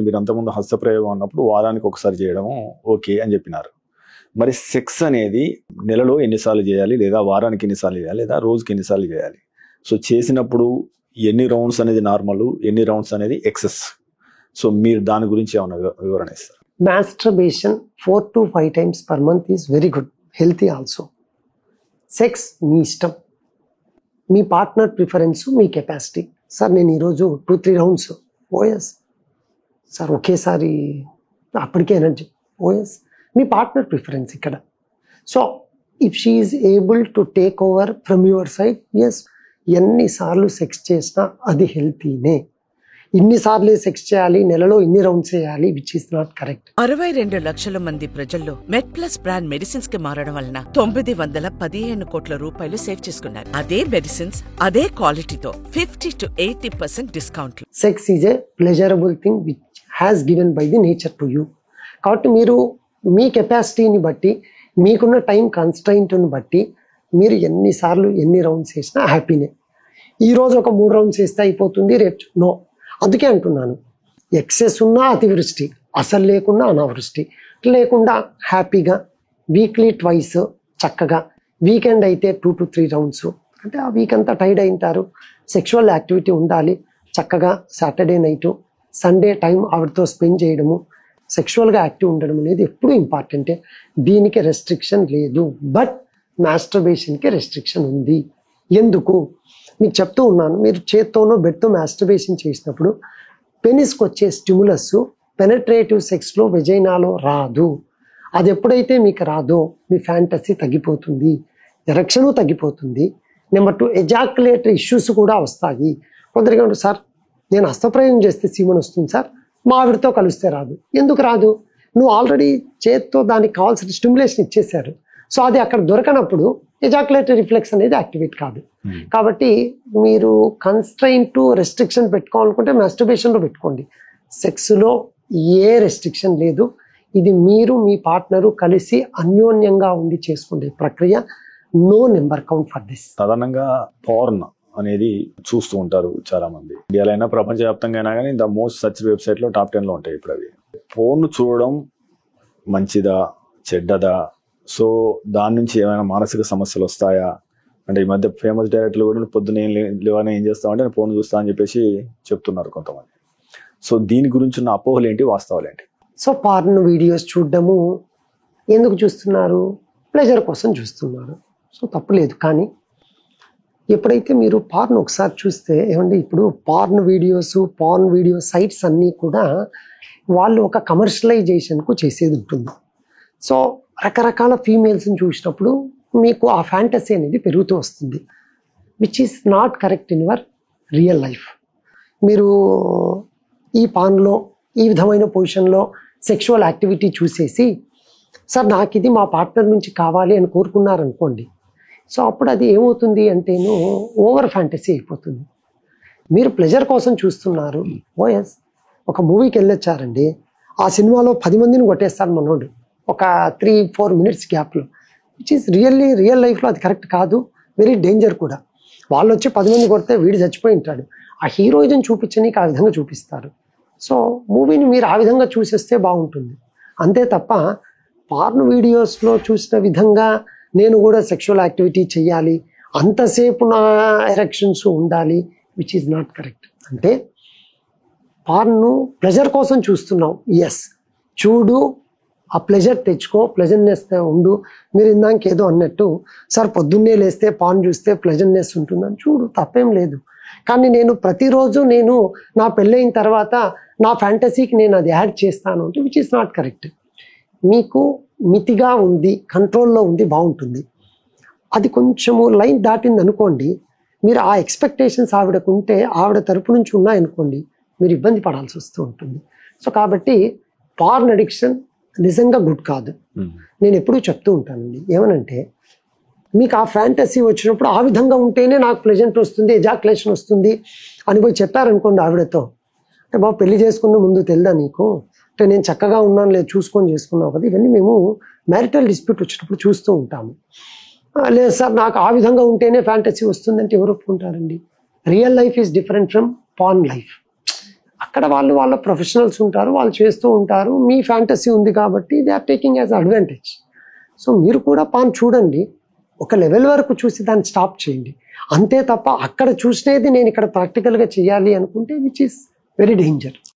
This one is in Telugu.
మీరు అంతకుముందు హస్తప్రయోగం అన్నప్పుడు వారానికి ఒకసారి చేయడము ఓకే అని చెప్పినారు. మరి సెక్స్ అనేది నెలలో ఎన్నిసార్లు చేయాలి, లేదా వారానికి ఎన్నిసార్లు చేయాలి, లేదా రోజుకి ఎన్నిసార్లు చేయాలి? సో చేసినప్పుడు ఎన్ని రౌండ్స్ అనేది నార్మల్, ఎన్ని రౌండ్స్ అనేది ఎక్సెస్? సో మీరు దాని గురించి ఏమైనా వివరణ ఇస్తారు? Masturbation 4 to 5 times per month is very good, healthy also. Sex మీ ఇష్టం, మీ పార్ట్నర్ ప్రిఫరెన్స్, మీ కెపాసిటీ. సార్ నేను ఈరోజు 2-3 రౌండ్స్, ఓఎస్ సార్ ఒకేసారి అప్పటికే ఎనర్జీ, ఓఎస్ మీ పార్ట్నర్ ప్రిఫరెన్స్ ఇక్కడ. So if she is able to take over from your side, yes ఎన్నిసార్లు సెక్స్ చేసినా అది హెల్తీనే. ఇన్నిసార్లు సెక్స్ చేయాలి, నెలలో ఇన్ని రౌండ్స్ చేయాలి, విచ్ ఇస్ నాట్ కరెక్ట్. 62 లక్షల మంది ప్రజల్లో మెడ్ ప్లస్ బ్రాండ్ మెడిసిన్స్ కి మారడం వలన 915 కోట్ల రూపాయలు సేవ్ చేసుకున్నారు. అదే మెడిసిన్స్ అదే క్వాలిటీతో 50 to 80% discount. Sex is a pleasurable thing which has given by the nature to you. కాబట్టి మీరు మీ కెపాసిటీని బట్టి, మీకున్న టైం కన్స్ట్రైంట్ని బట్టి మీరు ఎన్నిసార్లు ఎన్ని రౌండ్స్ చేసినా హ్యాపీనే. ఈరోజు ఒక 3 రౌండ్స్ చేస్తే అయిపోతుంది, రేపు నో. అందుకే అంటున్నాను, ఎక్సెస్ ఉన్నా అతివృష్టి, అసలు లేకున్నా అనావృష్టి. లేకుండా హ్యాపీగా వీక్లీ ట్వైస్ చక్కగా, వీకెండ్ అయితే 2 to 3 రౌండ్స్. అంటే ఆ వీక్ అంతా టైర్డ్ అయింటారు, సెక్షువల్ యాక్టివిటీ ఉండాలి చక్కగా. సాటర్డే నైటు, సండే టైం ఆవిడతో స్పెండ్ చేయడము, సెక్షువల్గా యాక్టివ్ ఉండడం అనేది ఎప్పుడూ ఇంపార్టెంటే. దీనికి రెస్ట్రిక్షన్ లేదు, బట్ మాస్టర్బేషన్కి రెస్ట్రిక్షన్ ఉంది. ఎందుకు మీకు చెప్తూ ఉన్నాను, మీరు చేత్తోనో బెడ్తో మాస్టర్బేషన్ చేసినప్పుడు పెనిస్కి వచ్చే స్టిములస్ పెనట్రేటివ్ సెక్స్లో వెజైనాలో రాదు. అది ఎప్పుడైతే మీకు రాదో మీ ఫ్యాంటసీ తగ్గిపోతుంది, ఎరెక్షను తగ్గిపోతుంది. నెంబర్ 2, ఎజాక్యులేటరీ ఇష్యూస్ కూడా వస్తాయి. కొందరికి ఉంటుంది, సార్ నేను హస్తప్రయోగం చేస్తే సీమన్ వస్తుంది సార్, మా ఆవిడతో కలిస్తే రాదు. ఎందుకు రాదు? నువ్వు ఆల్రెడీ చేత్తో దానికి కావాల్సిన స్టిమ్యులేషన్ ఇచ్చేశారు. సో అది అక్కడ దొరకనప్పుడు ఎజాక్యులేటరీ రిఫ్లెక్స్ అనేది యాక్టివేట్ కాదు. కాబట్టి మీరు కన్స్ట్రైంట్ రెస్ట్రిక్షన్ పెట్టుకోవాలనుకుంటే మాస్టర్బేషన్లో పెట్టుకోండి. సెక్స్లో ఏ రెస్ట్రిక్షన్ లేదు. ఇది మీరు మీ పార్ట్నరు కలిసి అన్యోన్యంగా ఉండి చేసుకునే ప్రక్రియ. No number count for this. సాధారణంగా పార్న్ అనేది చూస్తూ ఉంటారు చాలా మంది, ఇండియాలో అయినా ప్రపంచవ్యాప్తంగా అయినా కానీ ద మోస్ట్ సర్చ్ వెబ్సైట్లో టాప్ 10లో ఉంటాయి ఇప్పుడు అవి. పోర్న్ చూడడం మంచిదా చెడ్డదా? సో దాని నుంచి ఏమైనా మానసిక సమస్యలు వస్తాయా? అంటే ఈ మధ్య ఫేమస్ డైరెక్టర్లు కూడా పొద్దున్న లేవని ఏం చేస్తామంటే నేను ఫోన్ చూస్తా అని చెప్పేసి చెప్తున్నారు కొంతమంది. సో దీని గురించి ఉన్న అపోహలు ఏంటి, వాస్తవాలు ఏంటి? సో పార్న్ వీడియోస్ చూడడము ఎందుకు చూస్తున్నారు? ప్లెజర్ కోసం చూస్తున్నారు. సో తప్పులేదు. కానీ ఎప్పుడైతే మీరు పార్న్ ఒకసారి చూస్తే, ఏమంటే ఇప్పుడు పార్న్ వీడియో సైట్స్ అన్నీ కూడా వాళ్ళు ఒక కమర్షియలైజేషన్కు చేసేది ఉంటుంది. సో రకరకాల ఫీమేల్స్ని చూసినప్పుడు మీకు ఆ ఫ్యాంటసీ అనేది పెరుగుతూ వస్తుంది, which is not correct in your real life. మీరు ఈ పాన్లో ఈ విధమైన పొజిషన్లో సెక్షువల్ యాక్టివిటీ చూసేసి, సార్ నాకు ఇది మా పార్ట్నర్ నుంచి కావాలి అని కోరుకున్నారనుకోండి, సో అప్పుడు అది ఏమవుతుంది అంటేను ఓవర్ ఫ్యాంటసీ అయిపోతుంది. మీరు ప్లెజర్ కోసం చూస్తున్నారు, ఓఎస్ ఒక మూవీకి వెళ్ళొచ్చారండి, ఆ సినిమాలో 10 మందిని కొట్టేస్తారు మనోడు ఒక 3-4 minutes గ్యాప్లో, విచ్ ఈస్ రియల్ లైఫ్లో అది కరెక్ట్ కాదు, వెరీ డేంజర్ కూడా. వాళ్ళు వచ్చి 10 మంది కొడితే వీడు చచ్చిపోయి ఉంటాడు. ఆ హీరోయిజం చూపించడానికి ఆ విధంగా చూపిస్తారు. సో మూవీని మీరు ఆ విధంగా చూసేస్తే బాగుంటుంది. అంతే తప్ప పార్న్ వీడియోస్లో చూసిన విధంగా నేను కూడా సెక్షువల్ యాక్టివిటీ చేయాలి, అంతసేపు నా ఎరెక్షన్స్ ఉండాలి, విచ్ ఈజ్ నాట్ కరెక్ట్. అంటే పార్న్ను ప్లెజర్ కోసం చూస్తున్నావు, ఎస్ చూడు, ఆ ప్లెజర్ తెచ్చుకో, ప్లెజర్నెస్ ఉండు. మీరు ఇందాక ఏదో అన్నట్టు, సార్ పొద్దున్నే లేస్తే పాన్ చూస్తే ప్లెజర్నెస్ ఉంటుందని చూడు, తప్పేం లేదు. కానీ నేను ప్రతిరోజు నా పెళ్ళైన తర్వాత నా ఫ్యాంటసీకి నేను అది యాడ్ చేస్తాను అంటే విచ్ ఈస్ నాట్ కరెక్ట్. మీకు మితిగా ఉంది, కంట్రోల్లో ఉంది, బాగుంటుంది. అది కొంచెము లైన్ దాటింది అనుకోండి, మీరు ఆ ఎక్స్పెక్టేషన్స్ ఆవిడకు ఉంటే, ఆవిడ తరపు నుంచి ఉన్నాయనుకోండి, మీరు ఇబ్బంది పడాల్సి వస్తూ ఉంటుంది. సో కాబట్టి పార్న్ అడిక్షన్ నిజంగా గుడ్ కాదు. నేను ఎప్పుడూ చెప్తూ ఉంటానండి, ఏమనంటే మీకు ఆ ఫ్యాంటసీ వచ్చినప్పుడు ఆ విధంగా ఉంటేనే నాకు ప్లెజెంట్ వస్తుంది, ఎజాక్యులేషన్ వస్తుంది అని పోయి చెప్పారనుకోండి ఆవిడతో, అంటే బాబు పెళ్లి చేసుకున్న ముందు తెలుదా నీకు, అంటే నేను చక్కగా ఉన్నాను లేదు చూసుకొని చేసుకున్నావు కదా. ఇవన్నీ మేము మ్యారిటల్ డిస్ప్యూట్ వచ్చినప్పుడు చూస్తూ ఉంటాము. లేదు సార్ నాకు ఆ విధంగా ఉంటేనే ఫ్యాంటసీ వస్తుందంటే ఎవరు ఒప్పుకుంటారండి? Real life is different from porn life. అక్కడ వాళ్ళ ప్రొఫెషనల్స్ ఉంటారు, వాళ్ళు చేస్తూ ఉంటారు. మీ ఫ్యాంటసీ ఉంది కాబట్టి they are taking as advantage. So మీరు కూడా పాన్ చూడండి, ఒక లెవెల్ వరకు చూసి దాన్ని స్టాప్ చేయండి. అంతే తప్ప అక్కడ చూసినది నేను ఇక్కడ ప్రాక్టికల్గా చేయాలి అనుకుంటే విచ్ ఈస్ వెరీ డేంజర్.